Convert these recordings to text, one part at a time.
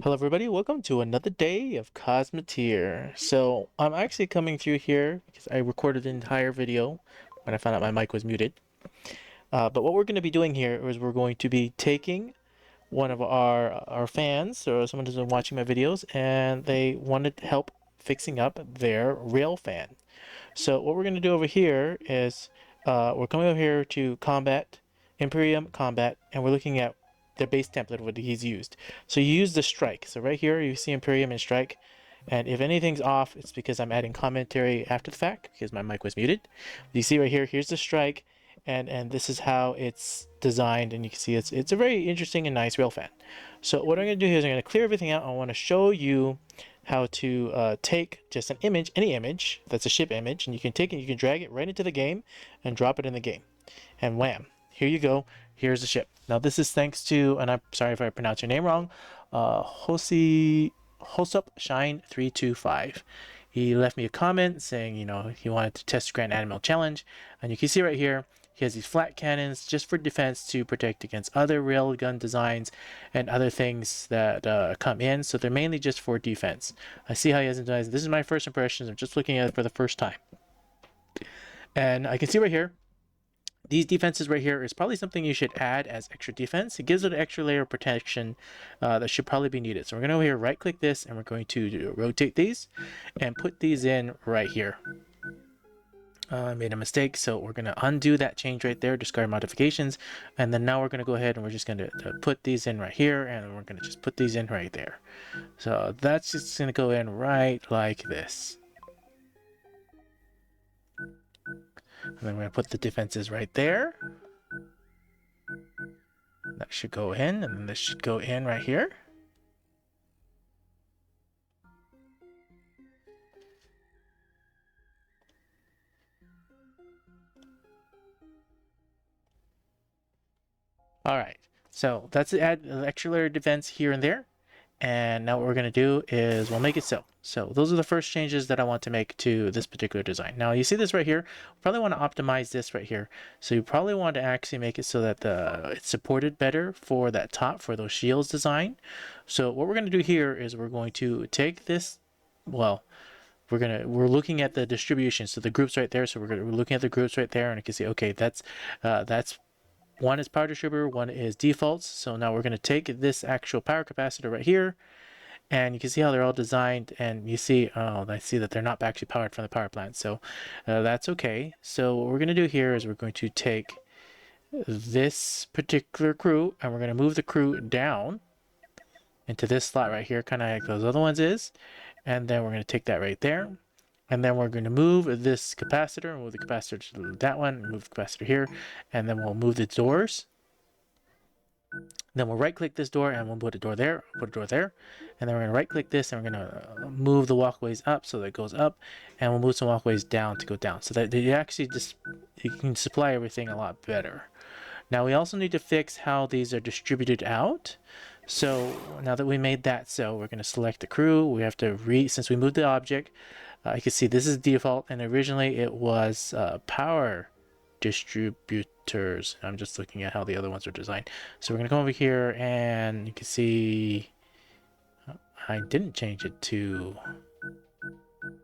Hello everybody, welcome to another day of Cosmeteer. So I'm actually coming through here because I recorded the entire video when I found out my mic was muted. But what we're going to be doing here is we're going to be taking one of our fans or someone who's been watching my videos and they wanted help fixing up their rail fan. So what we're going to do over here is we're coming over here to Combat, Imperium Combat, and we're looking at the base template, what he's used. So you use the strike. So right here you see Imperium and strike. And if anything's off, it's because I'm adding commentary after the fact because my mic was muted. You see right here, here's the strike, and this is how it's designed, and you can see it's a very interesting and nice rail fan. So what I'm going to do here is I'm going to clear everything out. I want to show you how to take just an image, any image that's a ship image, and you can take it, you can drag it right into the game and drop it in the game, and wham, here you go. Here's the ship. Now this is thanks to, and I'm sorry if I pronounce your name wrong, Hosup Shine 325. He left me a comment saying, he wanted to test Grand Admiral Challenge, and you can see right here, he has these flat cannons just for defense to protect against other railgun designs and other things that come in. So they're mainly just for defense. I see how he has it designed. This is my first impressions. I'm just looking at it for the first time. And I can see right here, these defenses right here is probably something you should add as extra defense. It gives it an extra layer of protection that should probably be needed. So we're going to over here right click this and we're going to rotate these and put these in right here. I made a mistake, so we're going to undo that change right there, discard modifications, and then now we're going to go ahead and we're just going to put these in right here, and we're going to just put these in right there. So that's just going to go in right like this. And then we're going to put the defenses right there. That should go in, and then this should go in right here. All right, so that's to add an extra layer of defense here and there. And now what we're going to do is we'll make it so. So those are the first changes that I want to make to this particular design. Now you see this right here, we probably want to optimize this right here. So you probably want to actually make it so that it's supported better for that top, for those shields design. So what we're going to do here is we're going to take this, well, we're looking at the distribution, so the groups right there. So we're looking at the groups right there, and you can see, okay, that's one is power distributor, one is defaults. So now we're going to take this actual power capacitor right here, and you can see how they're all designed, and you see, oh, I see that they're not actually powered from the power plant. So that's okay. So what we're going to do here is we're going to take this particular crew, and we're going to move the crew down into this slot right here, kind of like those other ones is. And then we're going to take that right there. And then we're going to move this capacitor, move the capacitor to that one, move the capacitor here, and then we'll move the doors. Then we'll right click this door and we'll put a door there, put a door there. And then we're going to right click this and we're going to move the walkways up so that it goes up, and we'll move some walkways down to go down so that you actually just, you can supply everything a lot better. Now we also need to fix how these are distributed out. So now that we made that, so we're going to select the crew. We have to since we moved the object, you can see this is default, and originally it was power distributors. I'm just looking at how the other ones are designed. So we're going to come over here, and you can see I didn't change it to,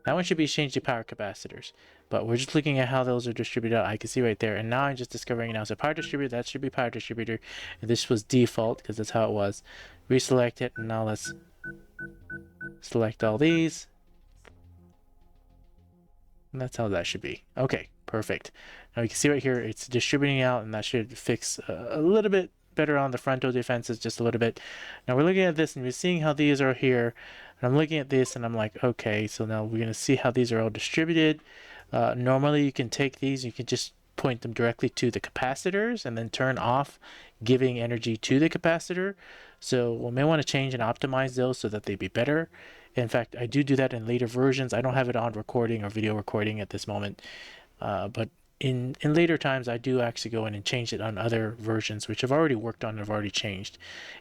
that one should be changed to power capacitors, but we're just looking at how those are distributed out. I can see right there, and now I'm just discovering now. So power distributor, that should be power distributor, and this was default because that's how it was. Reselect it, and now let's select all these. And that's how that should be. Okay, perfect. Now you can see right here, it's distributing out, and that should fix a little bit better on the frontal defenses, just a little bit. Now we're looking at this, and we're seeing how these are here. And I'm looking at this, and I'm like, okay, so now we're going to see how these are all distributed. Normally you can take these, you can just point them directly to the capacitors and then turn off giving energy to the capacitor. So we may want to change and optimize those so that they be better. In fact, I do that in later versions. I don't have it on recording or video recording at this moment, but in later times I do actually go in and change it on other versions, which I've already worked on and I've already changed.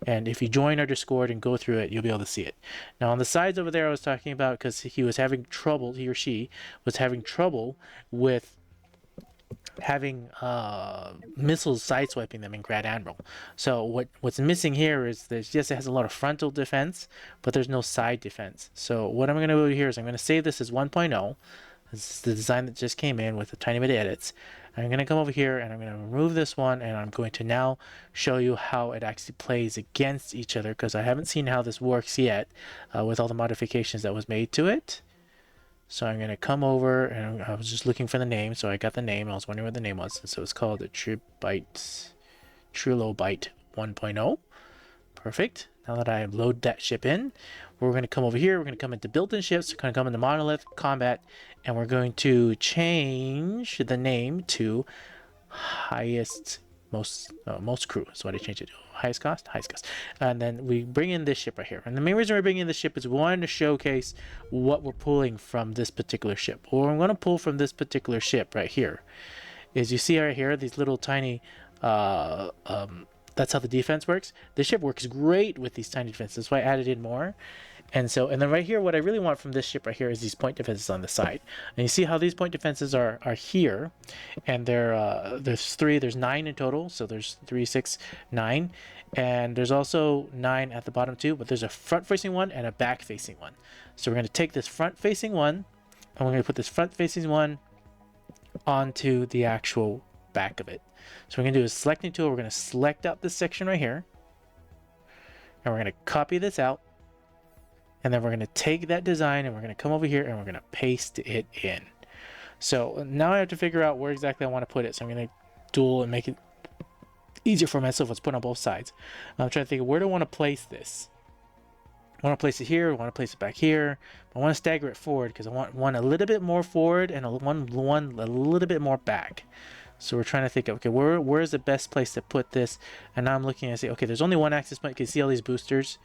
And if you join our Discord and go through it, you'll be able to see it. Now on the sides over there I was talking about, because he was having trouble, he or she was having trouble with having missiles sideswiping them in Grand Admiral. So what's missing here is there's yes, it has a lot of frontal defense, but there's no side defense. So what I'm going to do here is I'm going to save this as 1.0. This is the design that just came in with a tiny bit of edits. I'm going to come over here and I'm going to remove this one, and I'm going to now show you how it actually plays against each other, because I haven't seen how this works yet with all the modifications that was made to it. So I'm going to come over, and I was just looking for the name, so I got the name. I was wondering what the name was, so it's called the Trilobyte 1.0. Perfect. Now that I load that ship in, we're going to come over here. We're going to come into built-in ships. We're going to come into Monolith Combat, and we're going to change the name to highest most crew. That's what I changed it to. Highest cost. And then we bring in this ship right here. And the main reason we're bringing in this ship is we wanted to showcase what we're pulling from this particular ship. What we're going to pull from this particular ship right here is, you see right here, these little tiny that's how the defense works. This ship works great with these tiny defenses. That's why I added in more. And then right here, what I really want from this ship right here is these point defenses on the side. And you see how these point defenses are here, and there's 9 in total. So there's 3, 6, 9, and there's also 9 at the bottom too. But there's a front-facing one and a back-facing one. So we're going to take this front-facing one, and we're going to put this front-facing one onto the actual back of it. So what we're going to do is selecting tool. We're going to select out this section right here, and we're going to copy this out. And then we're going to take that design and we're going to come over here and we're going to paste it in. So now I have to figure out where exactly I want to put it. So I'm going to dual and make it easier for myself. Let's put it on both sides. I'm trying to think, where do I want to place this? I want to place it here. I want to place it back here. I want to stagger it forward because I want one a little bit more forward and one a little bit more back. So we're trying to think, okay, where is the best place to put this? And now I'm looking and say, okay, there's only one access point. You can see all these boosters.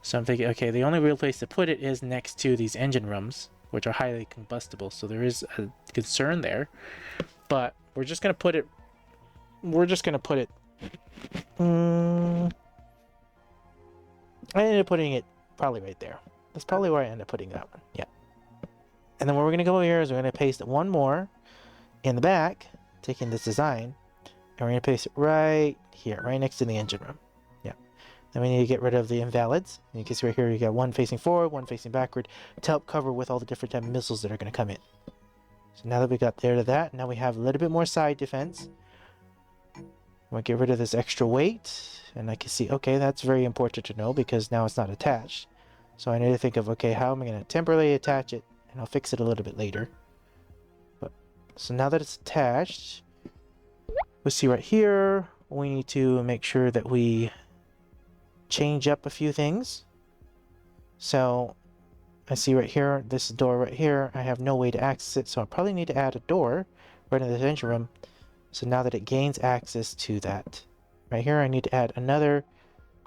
So I'm thinking, okay, the only real place to put it is next to these engine rooms, which are highly combustible. So there is a concern there, but we're just going to put it, I ended up putting it probably right there. That's probably where I ended up putting that one. Yeah. And then what we're going to go over here is we're going to paste one more in the back, taking this design, and we're going to paste it right here, right next to the engine room. Then we need to get rid of the invalids. And you can see right here, you got one facing forward, one facing backward, to help cover with all the different type of missiles that are going to come in. So now that we got rid of that, now we have a little bit more side defense. We'll get rid of this extra weight. And I can see, okay, that's very important to know because now it's not attached. So I need to think of, okay, how am I going to temporarily attach it? And I'll fix it a little bit later. So now that it's attached, we'll see right here, we need to make sure that we change up a few things. So I see right here, this door right here, I have no way to access it, so I probably need to add a door right in this engine room. So now that it gains access to that, right here I need to add another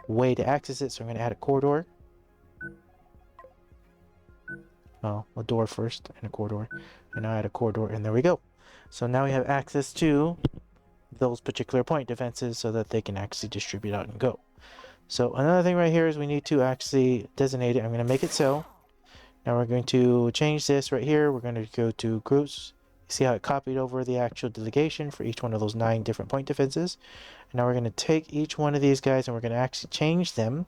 way to access it, so I'm going to add a corridor. Oh, a door first and a corridor, and now I add a corridor, and there we go. So now we have access to those particular point defenses so that they can actually distribute out and go. So another thing right here is we need to actually designate it. I'm going to make it so. Now we're going to change this right here. We're going to go to groups. See how it copied over the actual delegation for each one of those 9 different point defenses. And now we're going to take each one of these guys and we're going to actually change them.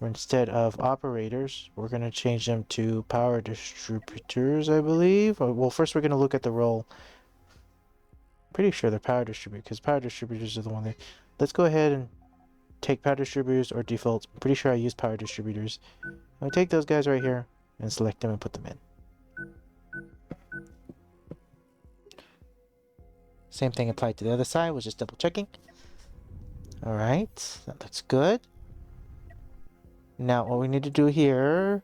Instead of operators, we're going to change them to power distributors, I believe. Well, first we're going to look at the role. Pretty sure they're power distributors because power distributors are the one that... Let's go ahead and take power distributors or defaults. I'm pretty sure I use power distributors. I'll take those guys right here and select them and put them in. Same thing applied to the other side, was just double checking. Alright, that looks good. Now what we need to do here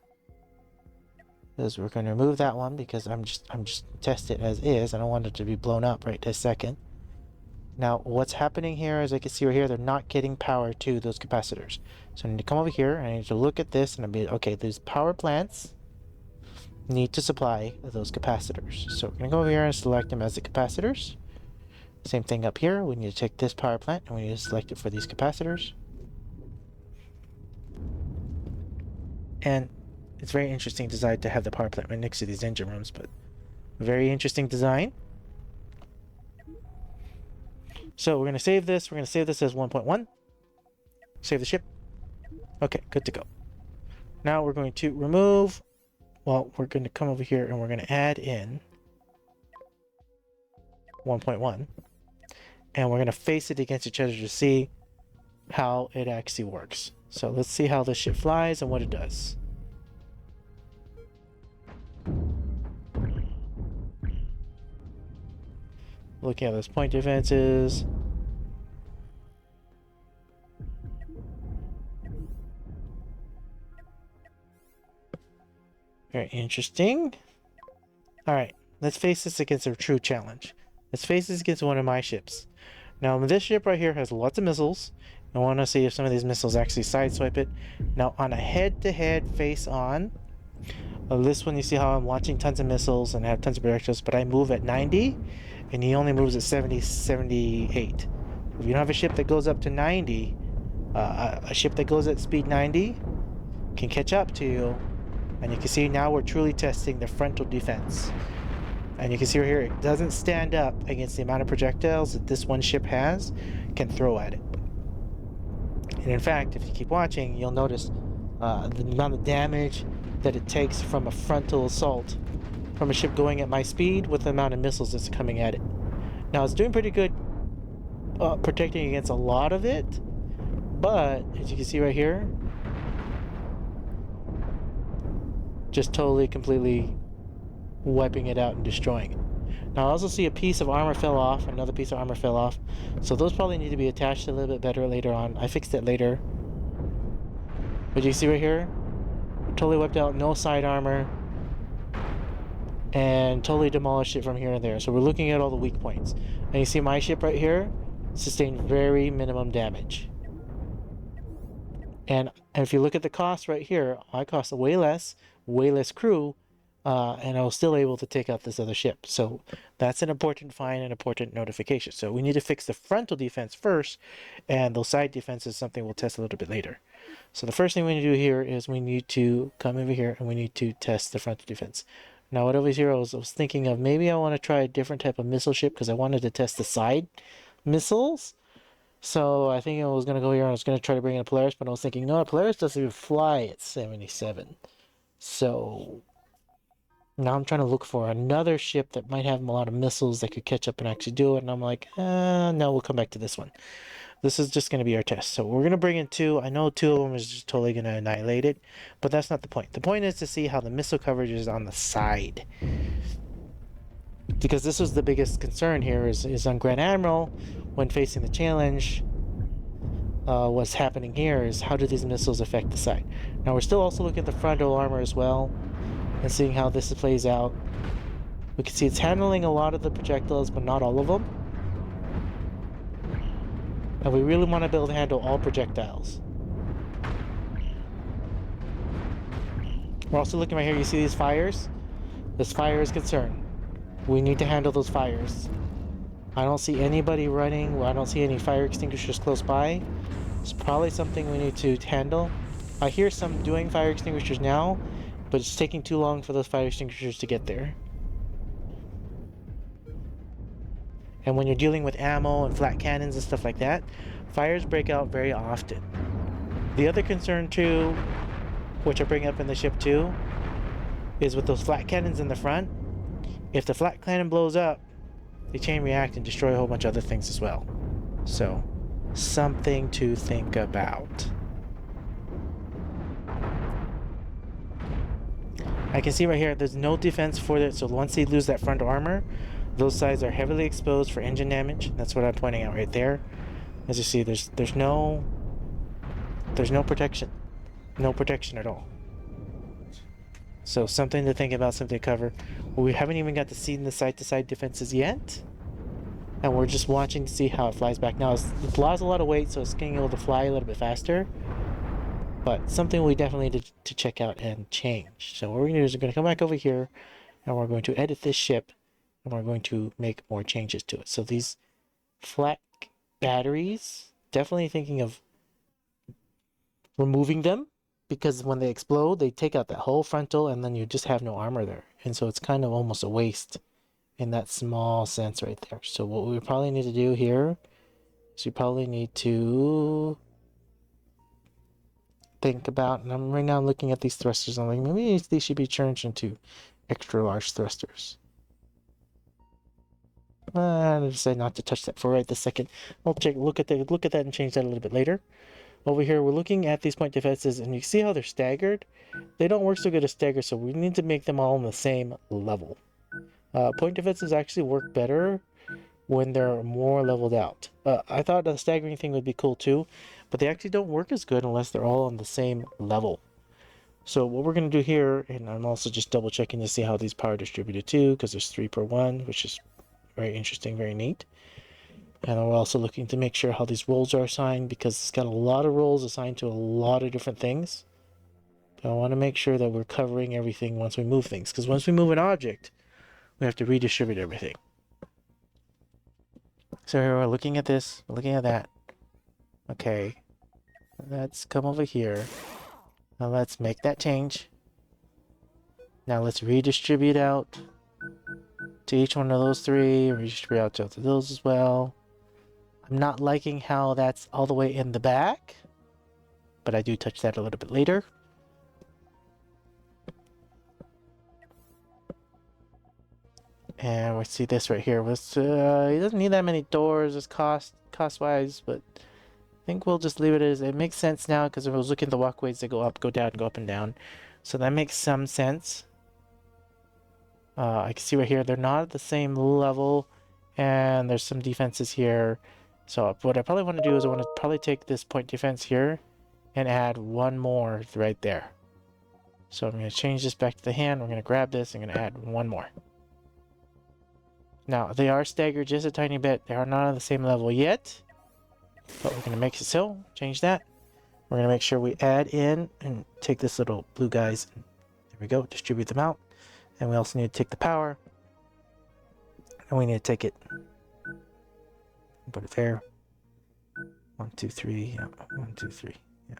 is we're going to remove that one because I'm just test it as is. I don't want it to be blown up right this second. Now, what's happening here, as I can see right here, they're not getting power to those capacitors. So I need to come over here, and I need to look at this, and I'll be, okay, these power plants need to supply those capacitors. So we're going to go over here and select them as the capacitors. Same thing up here. We need to take this power plant, and we need to select it for these capacitors. And it's very interesting design to have the power plant right next to these engine rooms, but very interesting design. So we're going to save this. We're going to save this as 1.1. Save the ship. Okay, good to go. Now we're going to remove, well, we're going to come over here and we're going to add in 1.1. And we're going to face it against each other to see how it actually works. So let's see how this ship flies and what it does. Looking at those point advances. Very interesting. Alright, let's face this against a true challenge. Let's face this against one of my ships. Now, this ship right here has lots of missiles. I want to see if some of these missiles actually sideswipe it. Now, on a head-to-head face-on, this one you see how I'm launching tons of missiles and I have tons of projectiles, but I move at 90, and he only moves at 70, 78. If you don't have a ship that goes up to 90, a ship that goes at speed 90 can catch up to you, and you can see now we're truly testing the frontal defense. And you can see right here, it doesn't stand up against the amount of projectiles that this one ship can throw at it. And in fact, if you keep watching, you'll notice the amount of damage that it takes from a frontal assault from a ship going at my speed with the amount of missiles that's coming at it. Now, it's doing pretty good protecting against a lot of it, but as you can see right here, just totally, completely wiping it out and destroying it. Now, I also see a piece of armor fell off, another piece of armor fell off, so those probably need to be attached a little bit better later on. I fixed it later. But you see right here, totally wiped out, no side armor, and totally demolished it from here and there. So we're looking at all the weak points. And you see my ship right here sustained very minimum damage. And if you look at the cost right here, I cost way less crew, and I was still able to take out this other ship. So that's an important find and important notification. So we need to fix the frontal defense first, and those side defenses is something we'll test a little bit later. So the first thing we need to do here is we need to come over here and we need to test the frontal defense. Now what over here I was thinking of, maybe I want to try a different type of missile ship because I wanted to test the side missiles. So I think I was going to go here and I was going to try to bring in a Polaris, but I was thinking, no, a Polaris doesn't even fly at 77. So now I'm trying to look for another ship that might have a lot of missiles that could catch up and actually do it. And I'm like, no, we'll come back to this one. This is just going to be our test. So we're going to bring in two. I know two of them is just totally going to annihilate it, but that's not the point. The point is to see how the missile coverage is on the side. Because this was the biggest concern here is on Grand Admiral when facing the challenge. What's happening here is how do these missiles affect the side? Now we're still also looking at the frontal armor as well and seeing how this plays out. We can see it's handling a lot of the projectiles, but not all of them. And we really want to be able to handle all projectiles. We're also looking right here, you see these fires? This fire is concerned. We need to handle those fires. I don't see anybody running. I don't see any fire extinguishers close by. It's probably something we need to handle. I hear some doing fire extinguishers now, but it's taking too long for those fire extinguishers to get there. And when you're dealing with ammo and flat cannons and stuff like that, fires break out very often. The other concern too, which I bring up in the ship too, is with those flat cannons in the front. If the flat cannon blows up, they chain react and destroy a whole bunch of other things as well. So, something to think about. I can see right here, there's no defense for it, so once they lose that front armor, those sides are heavily exposed for engine damage. That's what I'm pointing out right there. As you see, there's no protection. No protection at all. So something to think about, something to cover. Well, we haven't even got to see the side-to-side defenses yet. And we're just watching to see how it flies back. Now, it flies a lot of weight, so it's getting able to fly a little bit faster. But something we definitely need to check out and change. So what we're going to do is we're going to come back over here, and we're going to edit this ship, and we're going to make more changes to it. So these flat batteries, definitely thinking of removing them, because when they explode, they take out that whole frontal, and then you just have no armor there. And so it's kind of almost a waste in that small sense right there. So what we probably need to do here So you probably need to think about, and I'm right now looking at these thrusters, I'm like, maybe these should be changed into extra large thrusters. I decided not to touch that for right this second. I'll look at that and change that a little bit later. Over here, we're looking at these point defenses, and you see how they're staggered? They don't work so good as staggered, so we need to make them all on the same level. Point defenses actually work better when they're more leveled out. I thought the staggering thing would be cool too, but they actually don't work as good unless they're all on the same level. So what we're going to do here, and I'm also just double checking to see how these power distributed too, because there's 3 per 1, which is very interesting, very neat. And we're also looking to make sure how these roles are assigned, because it's got a lot of roles assigned to a lot of different things. I want to make sure that we're covering everything once we move things, because once we move an object, we have to redistribute everything. So here we're looking at this, looking at that. Okay, let's come over here. Now let's make that change. Now let's redistribute out to each one of those 3, redistribute out to those as well. I'm not liking how that's all the way in the back, but I do touch that a little bit later. And we see this right here. It doesn't need that many doors as cost-wise, but I think we'll just leave it as it makes sense now, because if I was looking at the walkways, they go up, go down, go up and down. So that makes some sense. I can see right here, they're not at the same level, and there's some defenses here. So what I probably want to do is I want to probably take this point defense here and add 1 more right there. So I'm going to change this back to the hand. We're going to grab this and going to add 1 more. Now, they are staggered just a tiny bit. They are not on the same level yet, but we're going to make it so. Change that. We're going to make sure we add in and take this little blue guys. There we go. Distribute them out. And we also need to take the power. And we need to take it. Put it there. 1, 2, 3. Yeah. 1, 2, 3. Yeah.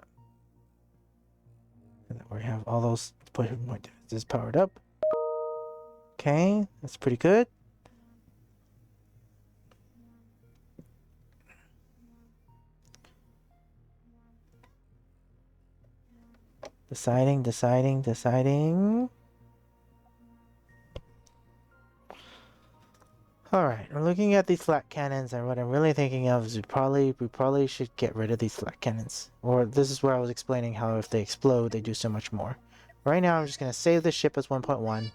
And then we have all those point defenses powered up. Okay. That's pretty good. Deciding. Alright, we're looking at these flat cannons, and what I'm really thinking of is we probably should get rid of these flat cannons. Or this is where I was explaining how if they explode, they do so much more. Right now, I'm just going to save the ship as 1.1.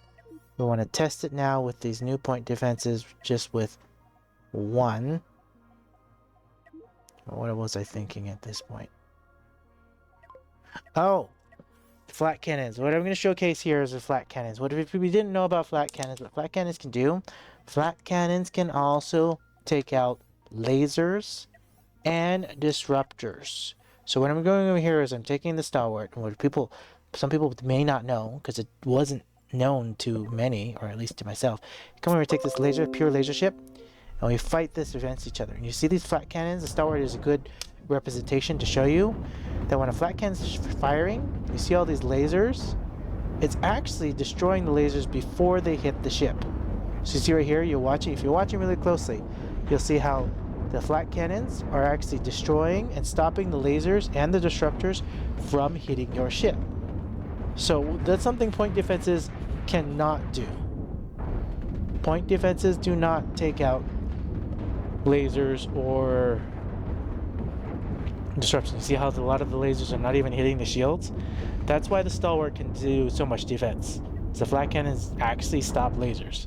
We want to test it now with these new point defenses, just with 1. What was I thinking at this point? Oh! Flat cannons. What I'm going to showcase here is the flat cannons. What if we didn't know about flat cannons? What flat cannons can do? Flat cannons can also take out lasers and disruptors. So what I'm going over here is I'm taking the stalwart, and what some people may not know, because it wasn't known to many, or at least to myself. Come over and take this pure laser ship, and we fight this against each other. And you see these flat cannons? The stalwart is a good representation to show you that when a flat cannon's firing, you see all these lasers, it's actually destroying the lasers before they hit the ship. So you see right here, if you're watching really closely, you'll see how the flat cannons are actually destroying and stopping the lasers and the disruptors from hitting your ship. So that's something point defenses cannot do. Point defenses do not take out lasers or disruption. You see how a lot of the lasers are not even hitting the shields? That's why the stalwart can do so much defense. The flat cannons actually stop lasers.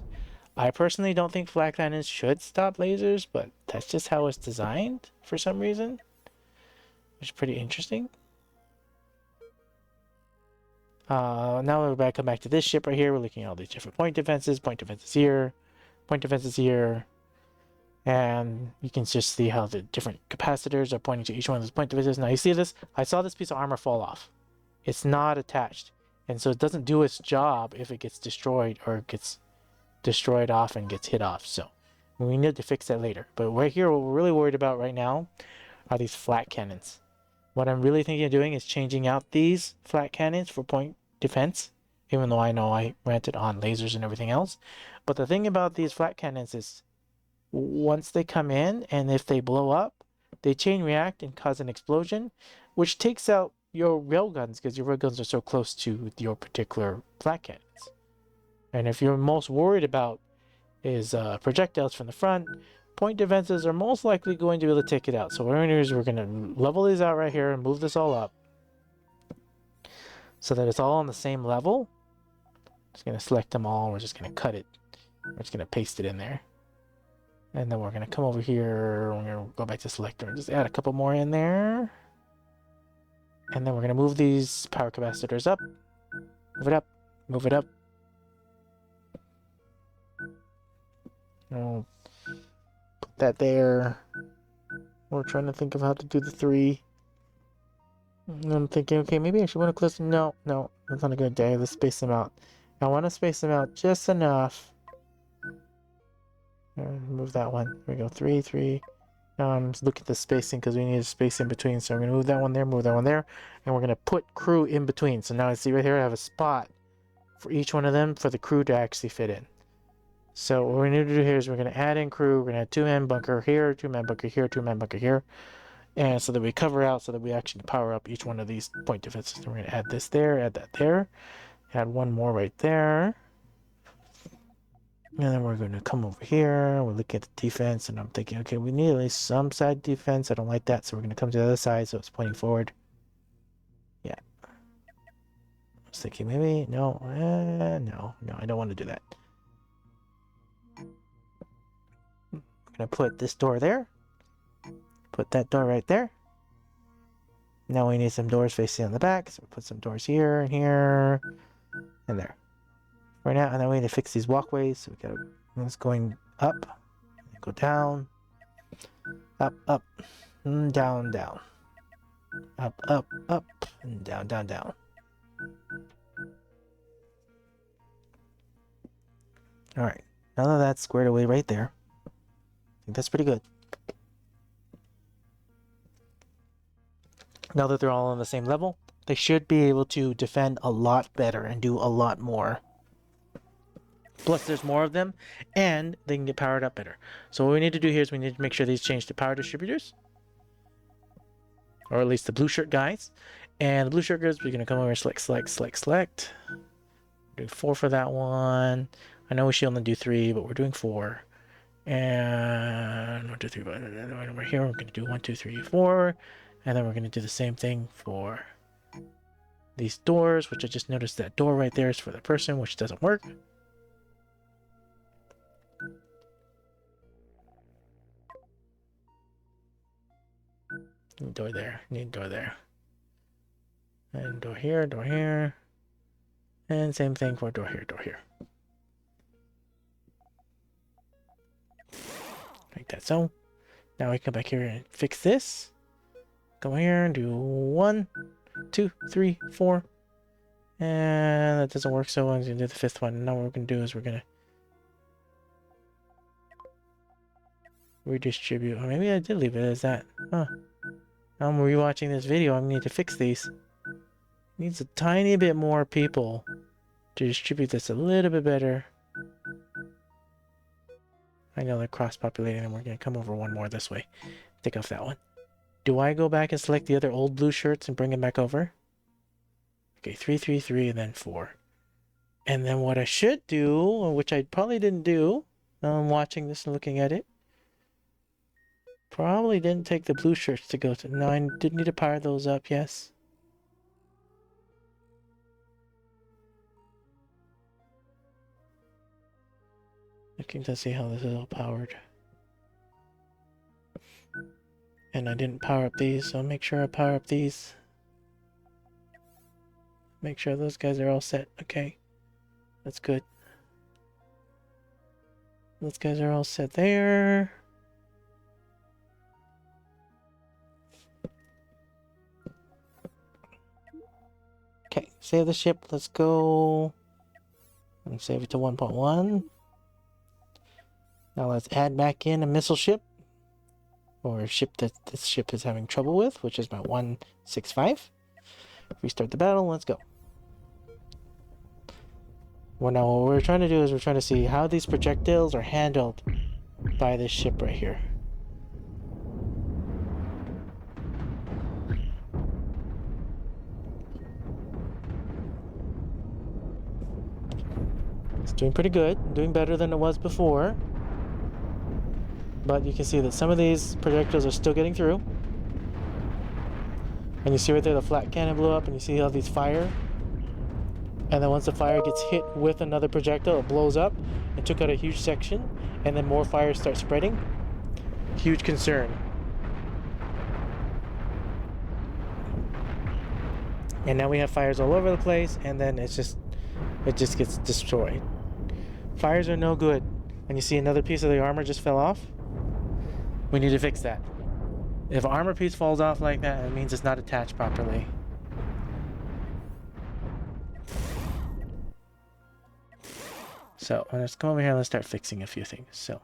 I personally don't think flat cannons should stop lasers, but that's just how it's designed for some reason, which is pretty interesting. Now we're back. Come back to this ship right here. We're looking at all these different point defenses here, point defenses here. And you can just see how the different capacitors are pointing to each one of those point defenses. Now you see this? I saw this piece of armor fall off. It's not attached. And so it doesn't do its job if it gets destroyed or gets destroyed off and gets hit off. So we need to fix that later. But right here, what we're really worried about right now are these flat cannons. What I'm really thinking of doing is changing out these flat cannons for point defense, even though I know I ranted on lasers and everything else. But the thing about these flat cannons is once they come in and if they blow up, they chain react and cause an explosion, which takes out your railguns because your railguns are so close to your particular flak cannons. And if you're most worried about is projectiles from the front, point defenses are most likely going to be able to take it out. So what we're going to do is we're going to level these out right here and move this all up so that it's all on the same level. Just going to select them all. We're just going to cut it. We're just going to paste it in there. And then we're going to come over here. We're going to go back to selector and just add a couple more in there. And then we're going to move these power capacitors up. Move it up. Move it up. I'll put that there. We're trying to think of how to do the 3. And I'm thinking, okay, maybe I should want to close. No, that's not a good day. Let's space them out. I want to space them out just enough. Move that one. There we go. 3, 3. Now I'm just looking at the spacing because we need a space in between. So I'm going to move that one there, move that one there. And we're going to put crew in between. So now I see right here I have a spot for each one of them for the crew to actually fit in. So what we need to do here is we're going to add in crew. We're going to add 2-man bunker here, 2-man bunker here, 2-man bunker here. And so that we cover out so that we actually power up each one of these point defenses. And we're going to add this there, add that there. Add one more right there. And then we're going to come over here. We're looking at the defense. And I'm thinking, okay, we need at least some side defense. I don't like that. So we're going to come to the other side so it's pointing forward. Yeah. I was thinking maybe, no, I don't want to do that. I'm going to put this door there. Put that door right there. Now we need some doors facing on the back. So we put some doors here and here and there. Right now, and then we need to fix these walkways. So we got this going up, go down, up, up, and down, down, up, up, up, and down, down, down. All right, now that that's squared away right there, I think that's pretty good. Now that they're all on the same level, they should be able to defend a lot better and do a lot more. Plus, there's more of them, and they can get powered up better. So what we need to do here is we need to make sure these change to power distributors. Or at least the blue shirt guys. And the blue shirt guys, we're going to come over and select. Do 4 for that one. I know we should only do 3, but we're doing 4. And 1, 2, 3, but over here, we're going to do 1, 2, 3, 4. And then we're going to do the same thing for these doors, which I just noticed that door right there is for the person, which doesn't work. Need door there, need door there. And door here, door here. And same thing for door here, door here. Like that so. Now we come back here and fix this. Come here and do 1, 2, 3, 4. And that doesn't work, so I'm going to do the 5th one. Now what we're going to do is we're going to redistribute. Or maybe I did leave it as that. Huh. Now I'm rewatching this video. I need to fix these. Needs a tiny bit more people to distribute this a little bit better. I know they're cross-populating and we're going to come over one more this way. Take off that one. Do I go back and select the other old blue shirts and bring them back over? Okay, 3, 3, 3, and then 4. And then what I should do, which I probably didn't do, now I'm watching this and looking at it. Probably didn't take the blue shirts to go to. No, I did need to power those up, yes. Looking to see how this is all powered. And I didn't power up these, so I'll make sure I power up these. Make sure those guys are all set. Okay. That's good. Those guys are all set there. Okay, save the ship. Let's go. Let me save it to 1.1. Now let's add back in a missile ship. Or a ship that this ship is having trouble with, which is my 165. Restart the battle. Let's go. Well, now what we're trying to do is we're trying to see how these projectiles are handled by this ship right here. Doing pretty good, doing better than it was before. But you can see that some of these projectiles are still getting through. And you see right there the flat cannon blew up, and you see how these fire. And then once the fire gets hit with another projectile, it blows up and took out a huge section, and then more fire starts spreading. Huge concern. And now we have fires all over the place, and then it just gets destroyed. Fires are no good. And you see another piece of the armor just fell off. We need to fix that. If an armor piece falls off like that, it means it's not attached properly. So let's come over here and let's start fixing a few things. So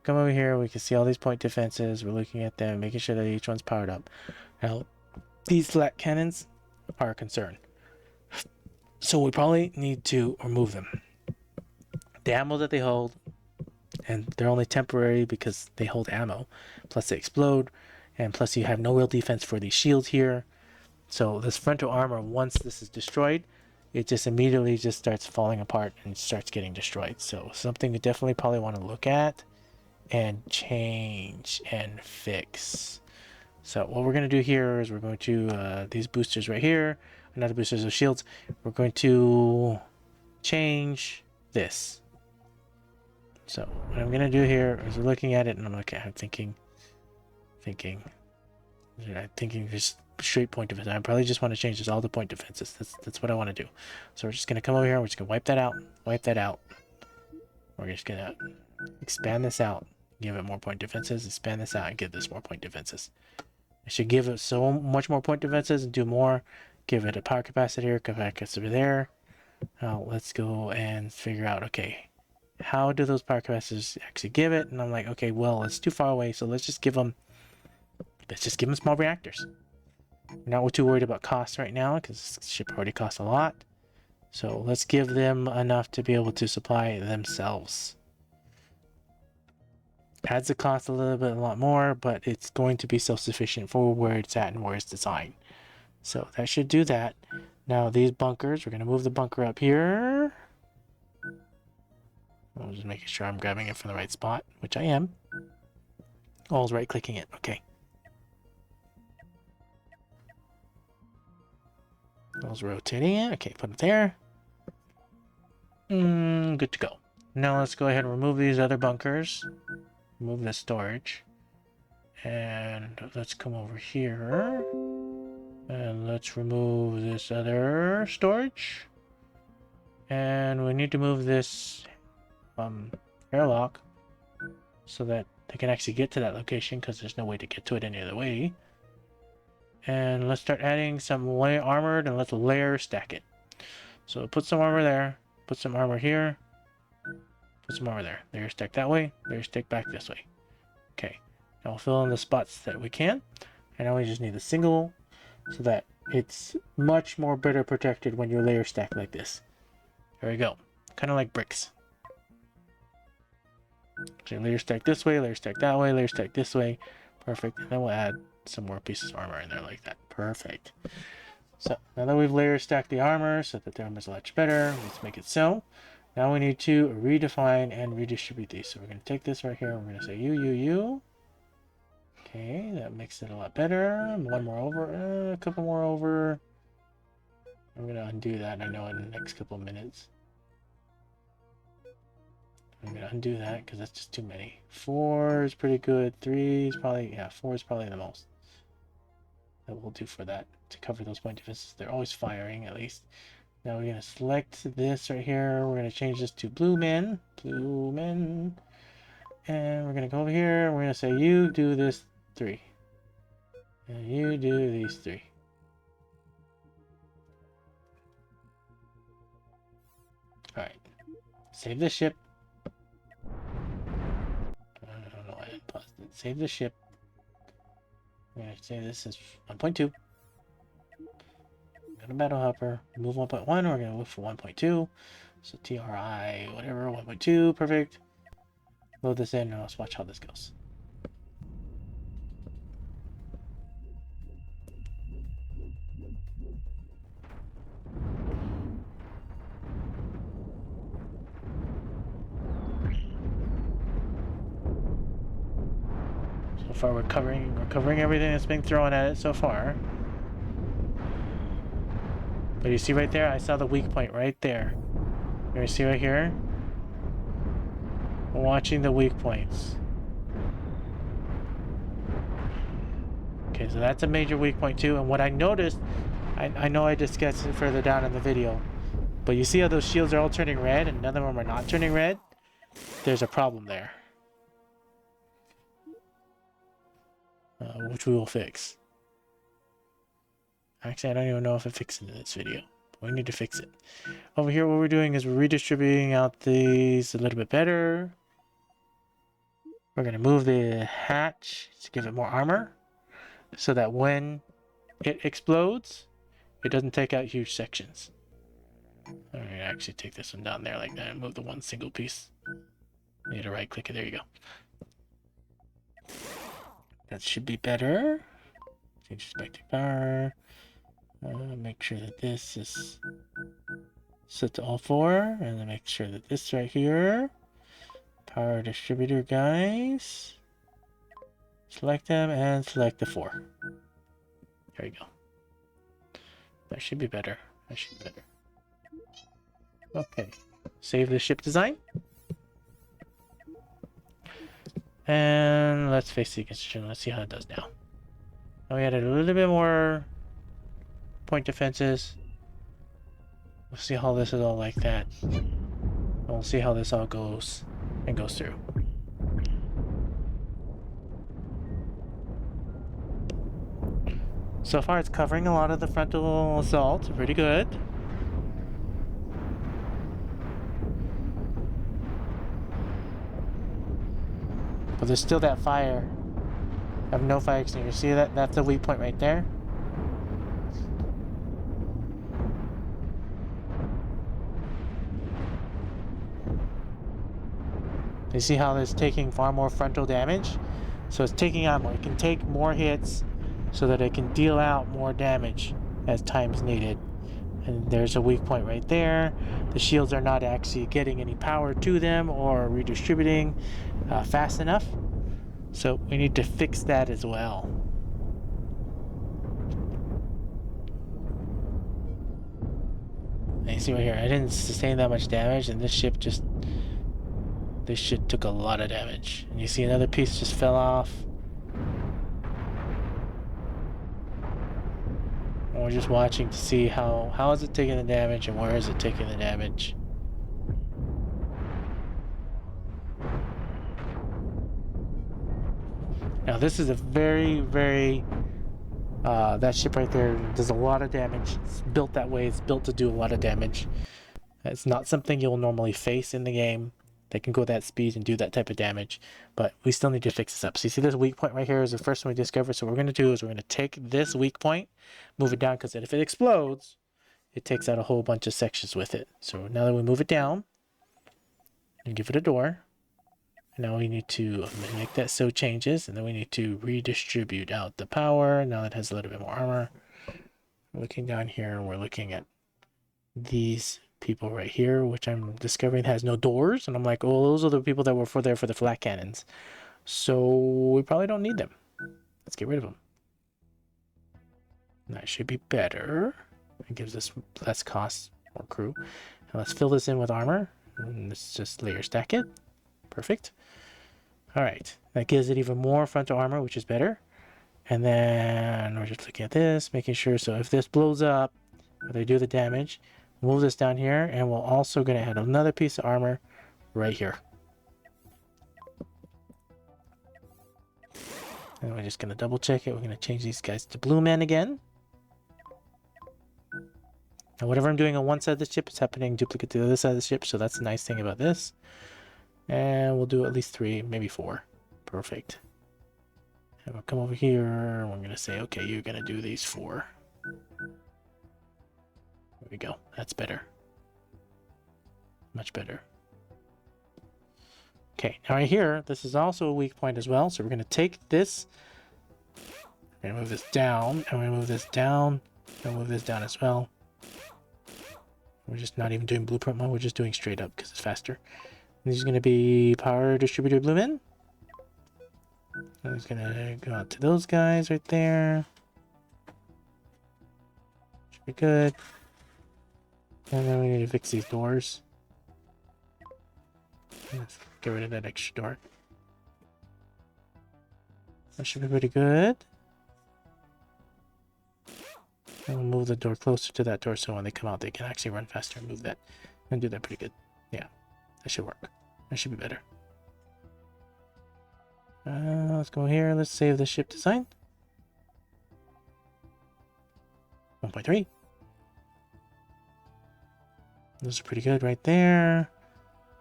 come over here, we can see all these point defenses. We're looking at them, making sure that each one's powered up. Now, these flat cannons are a concern. So we probably need to remove them. The ammo that they hold, and they're only temporary because they hold ammo. Plus they explode, and plus you have no real defense for these shields here. So this frontal armor, once this is destroyed, it just immediately just starts falling apart and starts getting destroyed. So something we definitely probably want to look at and change and fix. So what we're going to do here is we're going to, these boosters right here, not the boosters of shields, we're going to change this. So what I'm going to do here is we're looking at it and I'm thinking just straight point defense. I probably just want to change this all to point defenses. That's what I want to do. So we're just going to come over here. We're just going to wipe that out. We're just going to expand this out, give it more point defenses, expand this out, and give this more point defenses. I should give it so much more point defenses and do more. Give it a power capacitor, capacitor there. Now let's go and figure out, okay, how do those power capacitors actually give it? And I'm like, okay, well, it's too far away, so let's just give them small reactors. We're not too worried about costs right now because this ship already costs a lot. So let's give them enough to be able to supply themselves. Adds the cost a lot more, but it's going to be self-sufficient for where it's at and where it's designed. So that should do that. Now these bunkers, we're going to move the bunker up here. I'm just making sure I'm grabbing it from the right spot, which I am. Always right-clicking it. Okay. I was rotating it. Okay, put it there. Good to go. Now let's go ahead and remove these other bunkers. Remove the storage. And let's come over here. And let's remove this other storage. And we need to move this airlock so that they can actually get to that location because there's no way to get to it any other way. And let's start adding some armored and let's layer stack it. So put some armor there, put some armor here, put some armor there. Layer stack that way, layer stack back this way. Okay, now we'll fill in the spots that we can. And now we just need a single so that it's much more better protected when you layer stack like this. There we go. Kind of like bricks. So layer stack this way, layer stack that way, layer stack this way. Perfect. And then we'll add some more pieces of armor in there like that. Perfect. So now that we've layer stacked the armor so that the armor is much better, let's make it so. Now we need to redefine and redistribute these. So we're going to take this right here. We're going to say you. Okay, that makes it a lot better. One more over, a couple more over. I'm going to undo that, I know, in the next couple of minutes. I'm going to undo that because that's just too many. 4 is pretty good. 3 is probably, yeah, 4 is probably the most. That will do for that to cover those point defenses. They're always firing, at least. Now we're going to select this right here. We're going to change this to blue men. Blue men. And we're going to go over here. And we're going to say, you do this 3. And you do these 3. Alright. Save the ship. I don't know why I paused it. Save the ship. I'm going to say this is 1.2. Go to Battle Hopper. Move 1.1. We're going to move for 1.2. So TRI, whatever, 1.2. Perfect. Load this in and let's watch how this goes. far we're covering everything that's been thrown at it so far. But you see right there, I saw the weak point right there. You see right here? I'm watching the weak points. Okay, so that's a major weak point too. And what I noticed, I know I discussed it further down in the video, but you see how those shields are all turning red and none of them are not turning red? There's a problem there. Which we will fix. Actually, I don't even know if I fixed it in this video. We need to fix it. Over here, what we're doing is we're redistributing out these a little bit better. We're going to move the hatch to give it more armor, so that when it explodes, it doesn't take out huge sections. I'm going to actually take this one down there like that and move the one single piece. Need to right click it. There you go. That should be better. Change perspective power. Make sure that this is set to all 4, and then make sure that this right here, power distributor guys, select them and select the 4. There you go. That should be better. That should be better. Okay, save the ship design. And let's face the construction. Let's see how it does now. Now we added a little bit more point defenses. We'll see how this is all like that. And we'll see how this all goes and goes through. So far it's covering a lot of the frontal assault. Pretty good. But there's still that fire. I have no fire extinguisher. See that? That's the weak point right there. You see how it's taking far more frontal damage? So it's taking out more. It can take more hits so that it can deal out more damage as time's needed. And there's a weak point right there. The shields are not actually getting any power to them or redistributing fast enough. So we need to fix that as well. And you see right here, I didn't sustain that much damage, and this ship took a lot of damage. And you see another piece just fell off. And we're just watching to see how is it taking the damage and where is it taking the damage. Now this is a very, very, that ship right there does a lot of damage. It's built that way, it's built to do a lot of damage. It's not something you'll normally face in the game. They can go that speed and do that type of damage, but we still need to fix this up. So you see this weak point right here is the first one we discovered. So what we're going to do is we're going to take this weak point, move it down, because if it explodes, it takes out a whole bunch of sections with it. So now that we move it down and give it a door, now we need to make that so changes, and then we need to redistribute out the power. Now it has a little bit more armor. Looking down here, we're looking at these people right here, which I'm discovering has no doors, and I'm like, oh, those are the people that were there for the flak cannons, so we probably don't need them. Let's get rid of them. That should be better. It gives us less cost, more crew. And let's fill this in with armor, and let's just layer stack it. Perfect. All right, that gives it even more frontal armor, which is better. And then we're just looking at this, making sure, so if this blows up, or they do the damage, move this down here, and we're also going to add another piece of armor right here. And we're just going to double check it. We're going to change these guys to blue men again. Now whatever I'm doing on one side of the ship is happening duplicate to the other side of the ship, so that's the nice thing about this. And we'll do at least 3, maybe 4. Perfect. And we'll come over here, and we're going to say, okay, you're going to do these 4. There we go. That's better. Much better. Okay, now right here, this is also a weak point as well. So we're going to take this, we're going to move this down, and we're going to move this down, and move this down as well. We're just not even doing blueprint mode, we're just doing straight up because it's faster. And these are going to be power distributor blue men. I'm just gonna go out to those guys right there. Should be good. And then we need to fix these doors. Let's get rid of that extra door. That should be pretty good. And we'll move the door closer to that door so when they come out they can actually run faster and move that. And do that pretty good. Yeah, that should work. That should be better. Let's go here. Let's save the ship design. 1.3. Those are pretty good right there.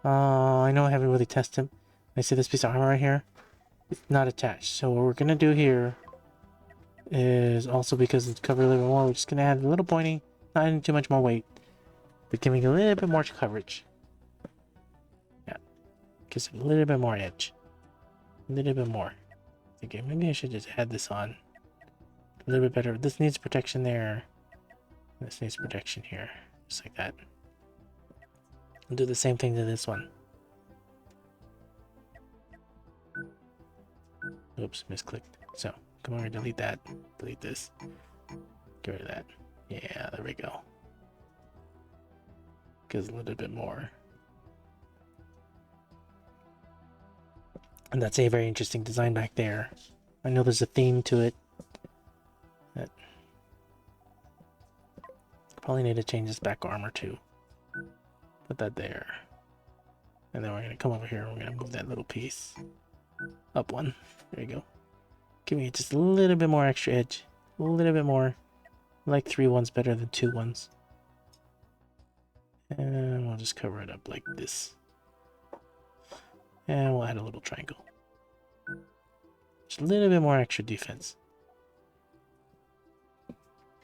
I know I haven't really tested them. I see this piece of armor right here. It's not attached. So what we're going to do here is also because it's covered a little bit more, we're just going to add a little pointy, not adding too much more weight, but giving a little bit more coverage. Yeah. Gives it a little bit more edge. A little bit more. Okay, maybe I should just add this on a little bit better. This needs protection there. This needs protection here. Just like that. I'll do the same thing to this one. Oops, misclicked. So, come over, delete that. Delete this. Get rid of that. Yeah, there we go. Gives a little bit more. And that's a very interesting design back there. I know there's a theme to it. That probably need to change this back armor too. Put that there. And then we're going to come over here and we're going to move that little piece up one. There you go. Give me just a little bit more extra edge. A little bit more. I like 3 ones better than 2 ones. And we'll just cover it up like this. And we'll add a little triangle. Just a little bit more extra defense.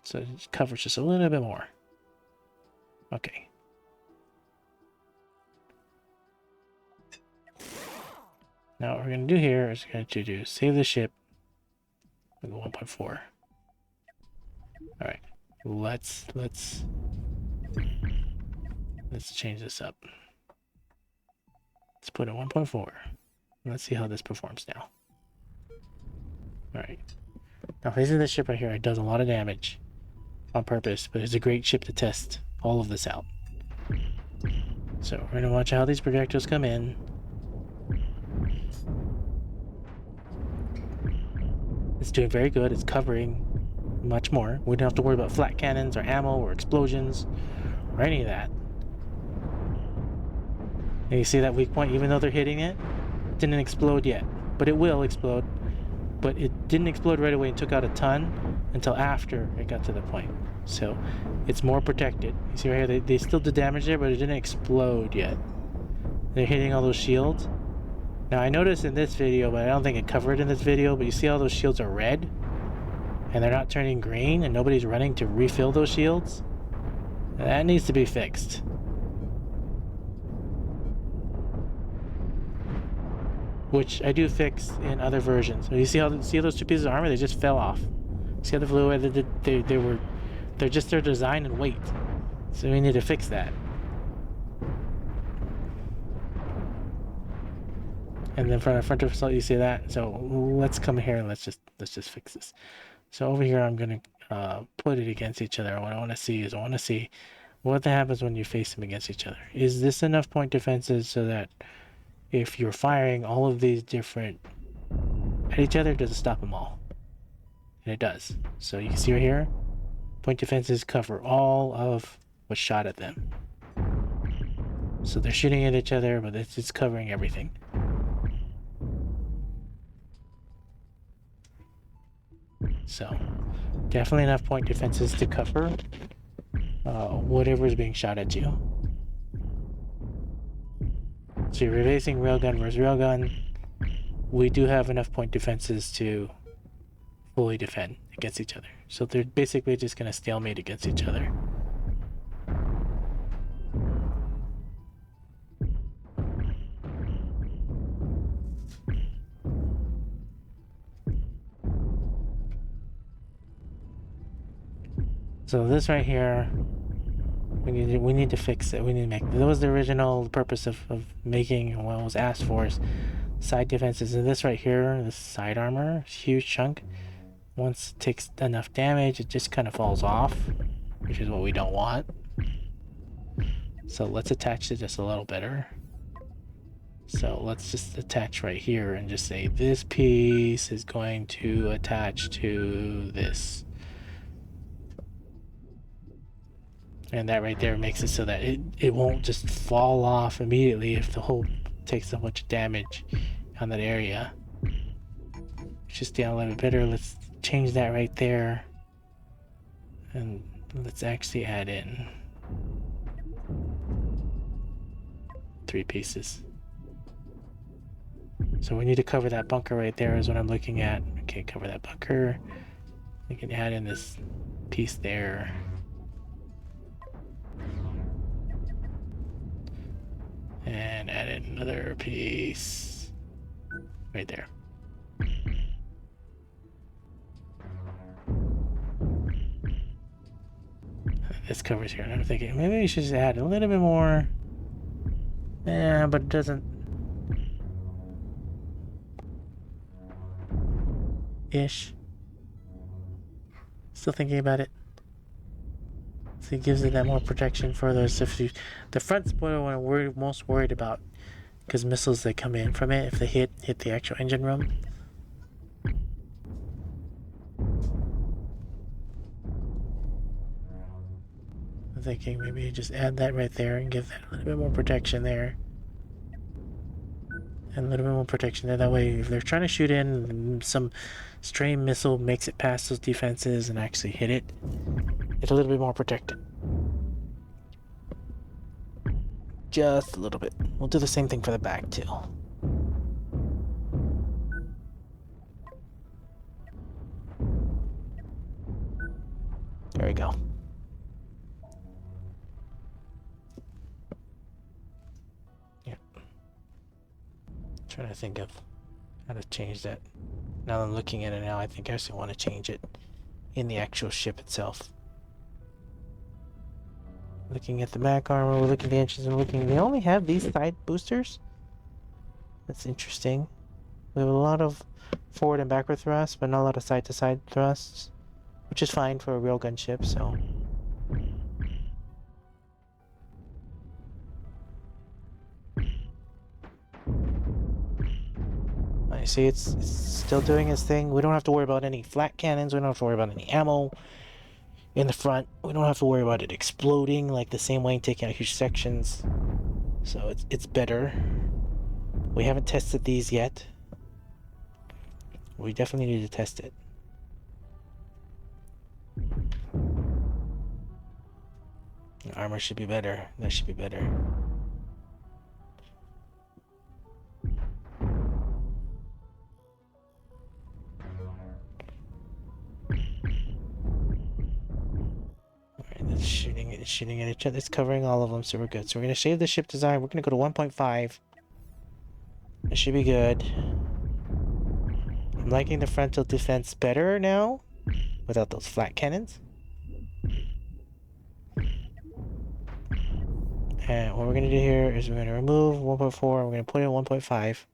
So it covers just a little bit more. Okay. Now what we're going to do here is going to do save the ship with 1.4. Alright. Let's change this up. Let's put it 1.4. Let's see how this performs now. Alright. Now facing this ship right here, it does a lot of damage on purpose, but it's a great ship to test all of this out. So we're going to watch how these projectiles come in. It's doing very good. It's covering much more. We don't have to worry about flat cannons or ammo or explosions or any of that. And you see that weak point, even though they're hitting it, it didn't explode yet. But it will explode. But it didn't explode right away and took out a ton until after it got to the point. So it's more protected. You see right here, they still did damage there, but it didn't explode yet. They're hitting all those shields. Now I noticed in this video, but I don't think it covered in this video, but you see how those shields are red? And they're not turning green, and nobody's running to refill those shields? That needs to be fixed. Which I do fix in other versions. So you see those 2 pieces of armor? They just fell off. See how they flew away? They're just their design and weight. So we need to fix that. And then from the front of the you see that. So let's come here and let's just fix this. So over here I'm gonna put it against each other. What I want to see is what happens when you face them against each other. Is this enough point defenses so that if you're firing all of these different at each other, does it stop them all? And it does. So you can see right here, point defenses cover all of what's shot at them. So they're shooting at each other, but it's covering everything. So definitely enough point defenses to cover whatever is being shot at you. So you're facing railgun versus railgun. We do have enough point defenses to fully defend against each other. So they're basically just going to stalemate against each other. So this right here, we need to fix it. We need to make, that was the original purpose of making what was asked for, is side defenses. And this right here, this side armor, huge chunk. Once it takes enough damage, it just kind of falls off, which is what we don't want. So let's attach it just a little better. So let's just attach right here and just say this piece is going to attach to this. And that right there makes it so that it won't just fall off immediately if the hole takes so much damage on that area. Just down a little bit better. Let's change that right there. And let's actually add in 3 pieces. So we need to cover that bunker right there is what I'm looking at. Okay, cover that bunker. We can add in this piece there. And add in another piece right there. This covers here. And I'm thinking maybe we should just add a little bit more. Yeah, but it doesn't. Ish. Still thinking about it. So it gives it that more protection for those. If you, the front spoiler one we're most worried about, because missiles that come in from it, if they hit the actual engine room. I'm thinking maybe just add that right there and give that a little bit more protection there. And a little bit more protection there. That way, if they're trying to shoot in, some stray missile makes it past those defenses and actually hit it, it's a little bit more protected. Just a little bit. We'll do the same thing for the back too. There we go. Yep. Trying to think of how to change that. Now that I'm looking at it now, I think I actually want to change it in the actual ship itself. Looking at the back armor, we're looking at the engines, and looking. They only have these side boosters. That's interesting. We have a lot of forward and backward thrusts, but not a lot of side to side thrusts, which is fine for a real gunship. So. I see it's still doing its thing. We don't have to worry about any flat cannons. We don't have to worry about any ammo in the front. We don't have to worry about it exploding like the same way and taking out huge sections. So it's better. We haven't tested these yet. We definitely need to test it. The armor should be better. That should be better. It's shooting at each other. It's covering all of them, so we're good. So we're going to shave the ship design. We're going to go to 1.5. It should be good. I'm liking the frontal defense better now, without those flat cannons. And what we're going to do here is we're going to remove 1.4 and we're going to put in 1.5.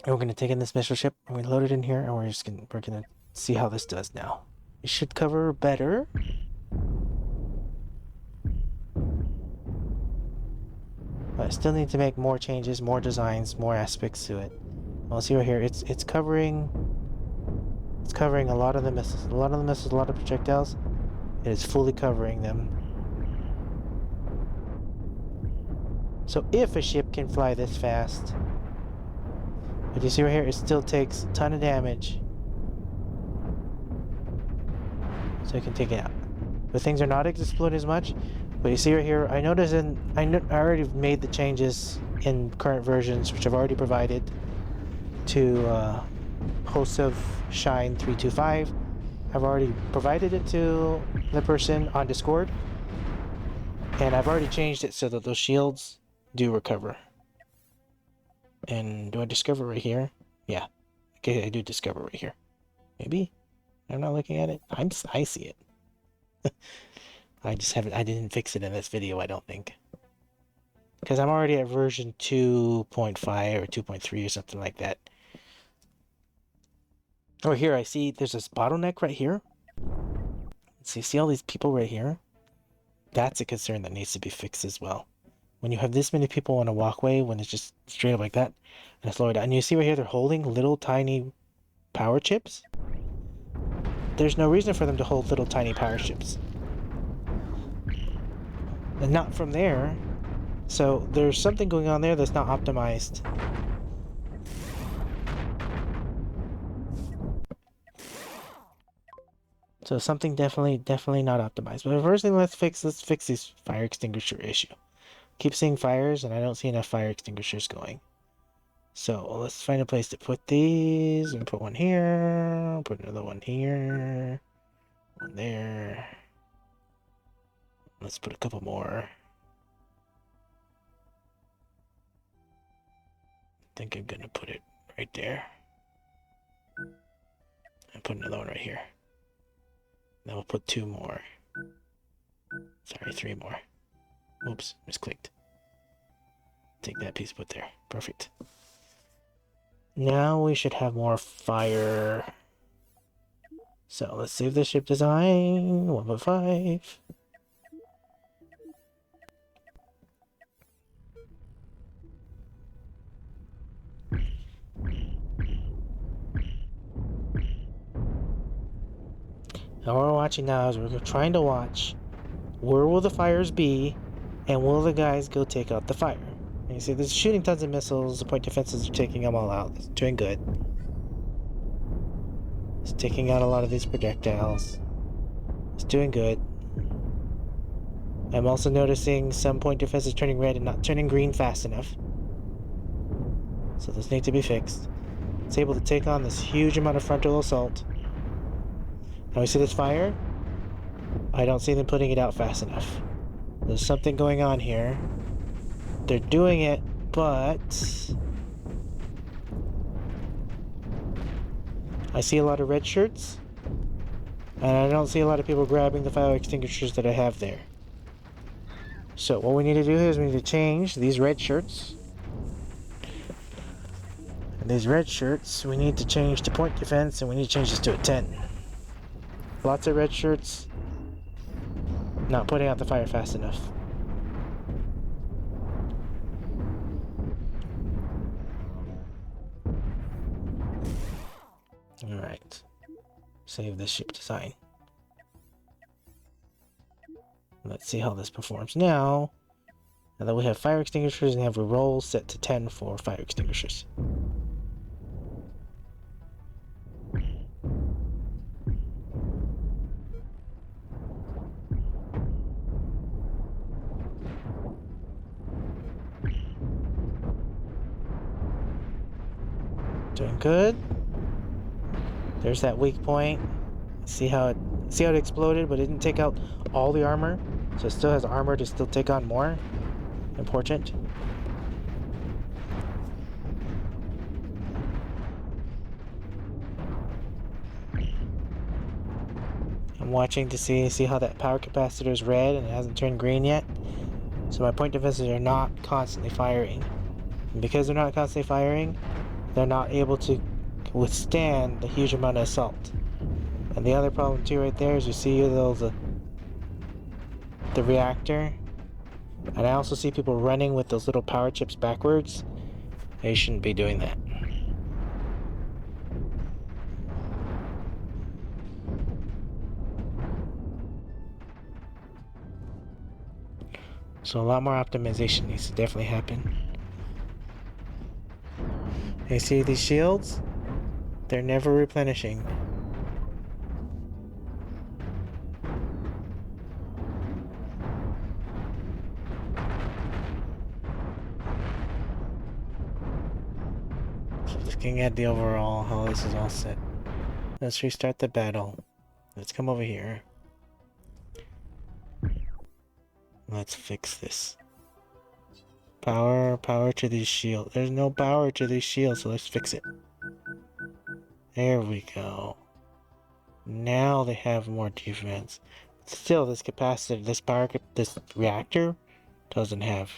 And we're going to take in this missile ship and we load it in here and we're going to see how this does now. It should cover better. But I still need to make more changes, more designs, more aspects to it. I'll see right here. It's covering a lot of the missiles. A lot of projectiles. It is fully covering them. So if a ship can fly this fast, but you see right here, it still takes a ton of damage. So it can take it out. But things are not exploding as much. But you see right here, I noticed I already made the changes in current versions, which I've already provided to hosts of Shine 325. I've already provided it to the person on Discord. And I've already changed it so that those shields do recover. And do I discover right here? Yeah. Okay, I do discover right here. Maybe? I'm not looking at it. I see it. I didn't fix it in this video, I don't think. Because I'm already at version 2.5 or 2.3 or something like that. Oh, here, I see there's this bottleneck right here. So you see all these people right here? That's a concern that needs to be fixed as well. When you have this many people on a walkway, when it's just straight up like that, and it's lowered down, and you see right here, they're holding little tiny power chips. There's no reason for them to hold little tiny power chips. And not from there. So there's something going on there that's not optimized. So something definitely not optimized. But first thing, let's fix this fire extinguisher issue. Keep seeing fires, and I don't see enough fire extinguishers going. So let's find a place to put these, and put one here, put another one here, one there. Let's put a couple more. I think I'm gonna put it right there. And put another one right here. Then we'll put 2 more. Sorry, 3 more. Oops, misclicked. Take that piece, put there. Perfect. Now we should have more fire. So let's save the ship design. 1.5. Now what we're watching now is we're trying to watch where will the fires be, and will the guys go take out the fire. And you see, there's shooting tons of missiles. The point defenses are taking them all out. It's doing good. It's taking out a lot of these projectiles. It's doing good. I'm also noticing some point defenses turning red and not turning green fast enough. So those need to be fixed. It's able to take on this huge amount of frontal assault. Now we see this fire. I don't see them putting it out fast enough. There's something going on here. They're doing it, but I see a lot of red shirts, and I don't see a lot of people grabbing the fire extinguishers that I have there. So what we need to do is we need to change these red shirts. And these red shirts we need to change to point defense, and we need to change this to a 10. Lots of red shirts not putting out the fire fast enough. Alright. Save this ship design. Let's see how this performs now. Now that we have fire extinguishers and have a roll set to 10 for fire extinguishers. Doing good. There's that weak point. See how it exploded, but it didn't take out all the armor, so it still has armor to still take on more. Important. I'm watching to see how that power capacitor is red and it hasn't turned green yet. So my point defenses are not constantly firing. And because they're not constantly firing, they're not able to withstand the huge amount of assault. And the other problem too right there is you see the reactor. And I also see people running with those little power chips backwards. They shouldn't be doing that. So a lot more optimization needs to definitely happen. You see these shields? They're never replenishing. So looking at the overall, how this is all set. Let's restart the battle. Let's come over here. Let's fix this. Power to these shields. There's no power to these shields, so let's fix it. There we go. Now they have more defense. still, this capacitor, this reactor doesn't have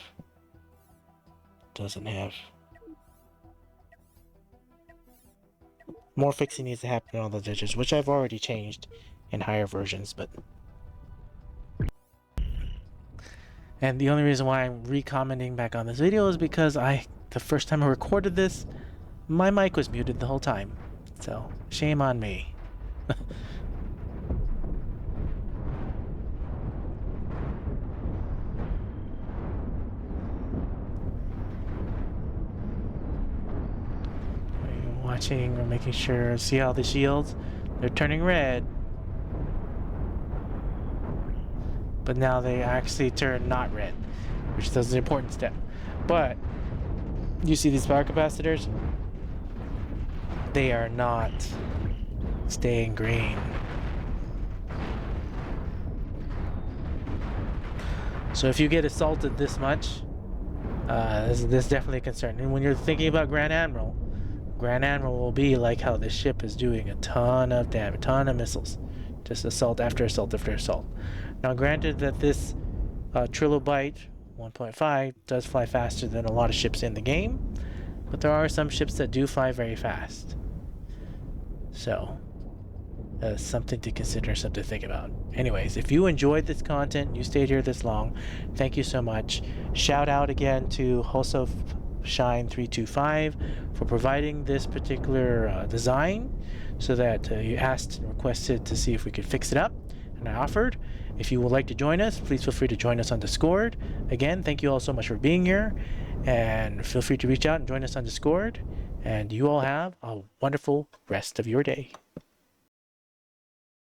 more fixing needs to happen in all those edges, which I've already changed in higher versions, but. And the only reason why I'm re-commenting back on this video is because the first time I recorded this, my mic was muted the whole time. So, shame on me. Watching or making sure, see how the shields, they're turning red. But now they actually turn not red, which is an important step. But you see these power capacitors? They are not staying green. So if you get assaulted this much, this is definitely a concern. And when you're thinking about Grand Admiral will be like how this ship is doing a ton of damage, a ton of missiles. Just assault after assault after assault. Now granted that this Trilobite 1.5 does fly faster than a lot of ships in the game, but there are some ships that do fly very fast. So, that's something to consider, something to think about. Anyways, if you enjoyed this content, you stayed here this long, thank you so much. Shout out again to Hoso Shine 325 for providing this particular design, so that you asked and requested to see if we could fix it up, and I offered. If you would like to join us, please feel free to join us on Discord. Again, thank you all so much for being here, and feel free to reach out and join us on Discord, and you all have a wonderful rest of your day.